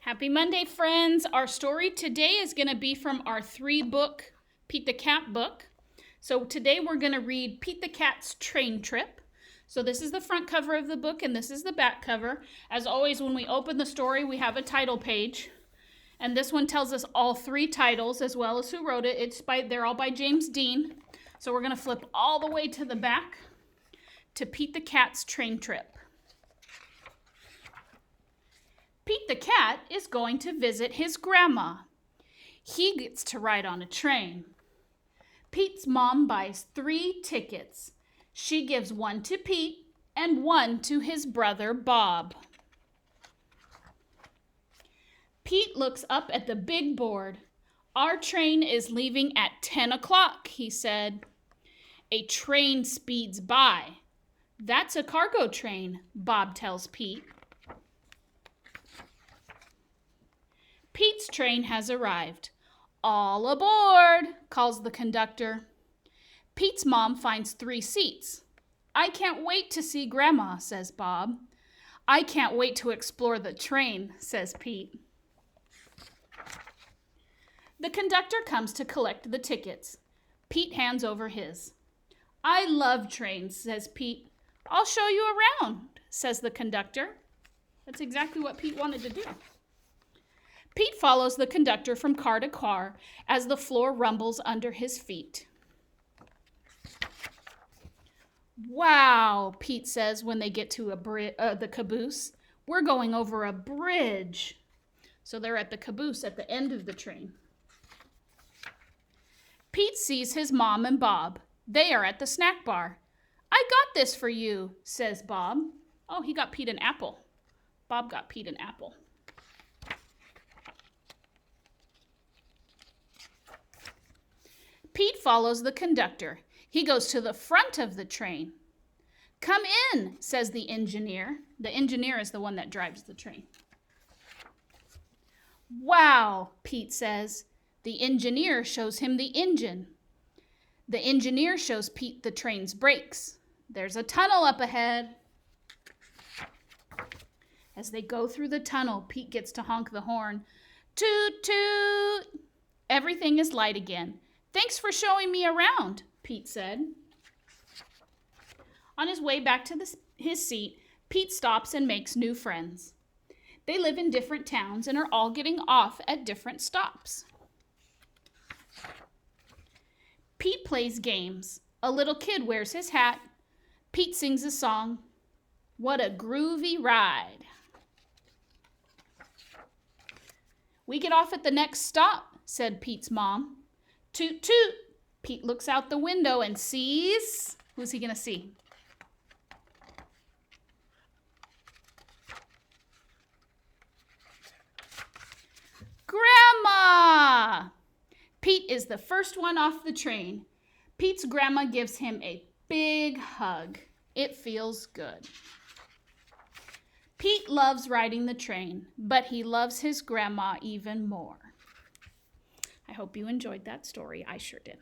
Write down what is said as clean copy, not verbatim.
Happy Monday, friends. Our story today is going to be from our 3-book Pete the Cat book. So today we're going to read Pete the Cat's Train Trip. So this is the front cover of the book and this is the back cover. As always, when we open the story, we have a title page. And this one tells us all 3 titles as well as who wrote it. They're all by James Dean. So we're going to flip all the way to the back to Pete the Cat's Train Trip. Pete the Cat is going to visit his grandma. He gets to ride on a train. Pete's mom buys 3 tickets. She gives 1 to Pete and 1 to his brother Bob. Pete looks up at the big board. Our train is leaving at 10 o'clock, he said. A train speeds by. That's a cargo train, Bob tells Pete. Pete's train has arrived. All aboard, calls the conductor. Pete's mom finds 3 seats. I can't wait to see Grandma, says Bob. I can't wait to explore the train, says Pete. The conductor comes to collect the tickets. Pete hands over his. I love trains, says Pete. I'll show you around, says the conductor. That's exactly what Pete wanted to do. Pete follows the conductor from car to car as the floor rumbles under his feet. Wow, Pete says when they get to the caboose. We're going over a bridge. So they're at the caboose at the end of the train. Pete sees his mom and Bob. They are at the snack bar. I got this for you, says Bob. Oh, he got Pete an apple. Bob got Pete an apple. Pete follows the conductor. He goes to the front of the train. Come in, says the engineer. The engineer is the one that drives the train. Wow, Pete says. The engineer shows him the engine. The engineer shows Pete the train's brakes. There's a tunnel up ahead. As they go through the tunnel, Pete gets to honk the horn. Toot, toot. Everything is light again. Thanks for showing me around, Pete said. On his way back to his seat, Pete stops and makes new friends. They live in different towns and are all getting off at different stops. Pete plays games. A little kid wears his hat. Pete sings a song. What a groovy ride. We get off at the next stop, said Pete's mom. Toot, toot. Pete looks out the window and sees... Who's he going to see? Grandma! Pete is the first one off the train. Pete's grandma gives him a big hug. It feels good. Pete loves riding the train, but he loves his grandma even more. I hope you enjoyed that story. I sure did.